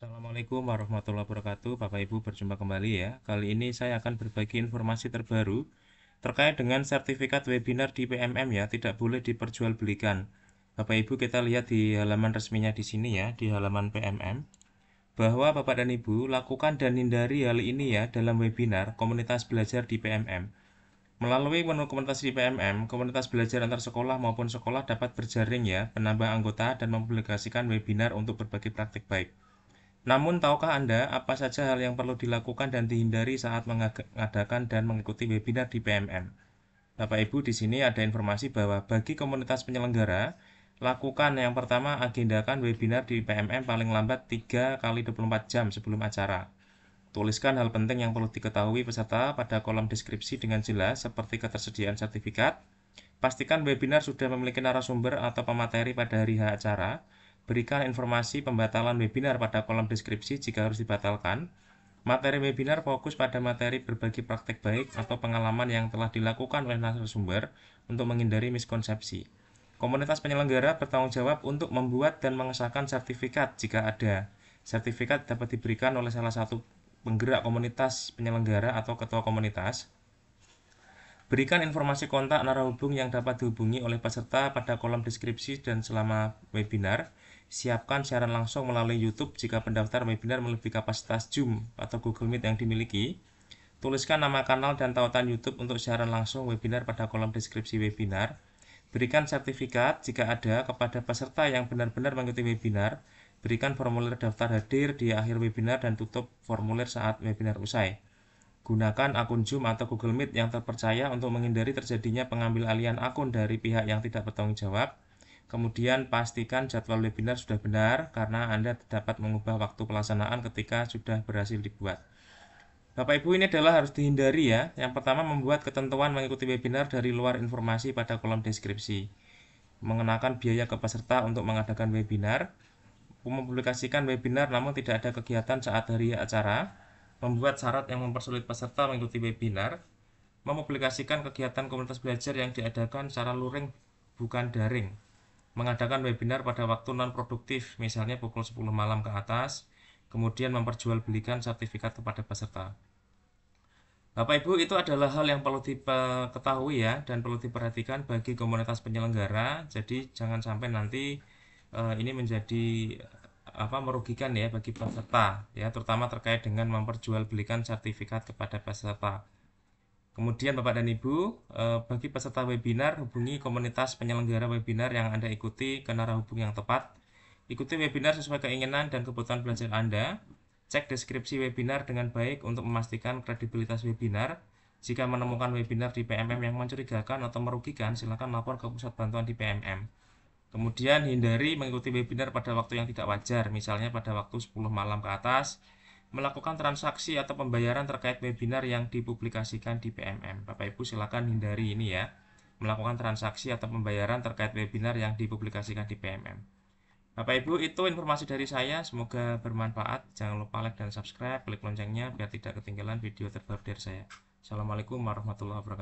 Assalamualaikum warahmatullahi wabarakatuh. Bapak Ibu berjumpa kembali ya. Kali ini saya akan berbagi informasi terbaru terkait dengan sertifikat webinar di PMM ya, tidak boleh diperjualbelikan. Bapak Ibu kita lihat di halaman resminya di sini ya, di halaman PMM, bahwa Bapak dan Ibu lakukan dan hindari hal ini ya dalam webinar komunitas belajar di PMM. Melalui menu komunitas di PMM, komunitas belajar antar sekolah maupun sekolah dapat berjaring ya, menambah anggota dan mempublikasikan webinar untuk berbagi praktik baik. Namun, tahukah Anda apa saja hal yang perlu dilakukan dan dihindari saat mengadakan dan mengikuti webinar di PMM? Bapak Ibu, di sini ada informasi bahwa bagi komunitas penyelenggara, lakukan yang pertama agendakan webinar di PMM paling lambat 3 kali 24 jam sebelum acara. Tuliskan hal penting yang perlu diketahui peserta pada kolom deskripsi dengan jelas seperti ketersediaan sertifikat. Pastikan webinar sudah memiliki narasumber atau pemateri pada hari H acara. Berikan informasi pembatalan webinar pada kolom deskripsi jika harus dibatalkan. Materi webinar fokus pada materi berbagi praktek baik atau pengalaman yang telah dilakukan oleh narasumber untuk menghindari miskonsepsi. Komunitas penyelenggara bertanggung jawab untuk membuat dan mengesahkan sertifikat jika ada. Sertifikat dapat diberikan oleh salah satu penggerak komunitas penyelenggara atau ketua komunitas. Berikan informasi kontak narahubung yang dapat dihubungi oleh peserta pada kolom deskripsi dan selama webinar. Siapkan siaran langsung melalui YouTube jika pendaftar webinar melebihi kapasitas Zoom atau Google Meet yang dimiliki. Tuliskan nama kanal dan tautan YouTube untuk siaran langsung webinar pada kolom deskripsi webinar. Berikan sertifikat jika ada kepada peserta yang benar-benar mengikuti webinar. Berikan formulir daftar hadir di akhir webinar dan tutup formulir saat webinar usai. Gunakan akun Zoom atau Google Meet yang terpercaya untuk menghindari terjadinya pengambil alihan akun dari pihak yang tidak bertanggung jawab. Kemudian pastikan jadwal webinar sudah benar karena Anda dapat mengubah waktu pelaksanaan ketika sudah berhasil dibuat. Bapak Ibu, ini adalah harus dihindari ya. Yang pertama, membuat ketentuan mengikuti webinar dari luar informasi pada kolom deskripsi. Mengenakan biaya ke peserta untuk mengadakan webinar. Mempublikasikan webinar namun tidak ada kegiatan saat hari acara. Membuat syarat yang mempersulit peserta mengikuti webinar. Mempublikasikan kegiatan komunitas belajar yang diadakan secara luring bukan daring. Mengadakan webinar pada waktu non-produktif, misalnya pukul 10 malam ke atas, kemudian memperjualbelikan sertifikat kepada peserta. Bapak Ibu, itu adalah hal yang perlu diketahui ya dan perlu diperhatikan bagi komunitas penyelenggara. Jadi jangan sampai nanti ini menjadi merugikan ya bagi peserta ya, terutama terkait dengan memperjualbelikan sertifikat kepada peserta. Kemudian Bapak dan Ibu, bagi peserta webinar, hubungi komunitas penyelenggara webinar yang Anda ikuti ke narahubung yang tepat. Ikuti webinar sesuai keinginan dan kebutuhan belajar Anda. Cek deskripsi webinar dengan baik untuk memastikan kredibilitas webinar. Jika menemukan webinar di PMM yang mencurigakan atau merugikan, silakan lapor ke pusat bantuan di PMM. Kemudian hindari mengikuti webinar pada waktu yang tidak wajar, misalnya pada waktu 10 malam ke atas. Melakukan transaksi atau pembayaran terkait webinar yang dipublikasikan di PMM. Bapak Ibu silakan hindari ini ya, melakukan transaksi atau pembayaran terkait webinar yang dipublikasikan di PMM. Bapak Ibu, itu informasi dari saya, semoga bermanfaat. Jangan lupa like dan subscribe, klik loncengnya biar tidak ketinggalan video terbaru dari saya. Assalamualaikum warahmatullahi wabarakatuh.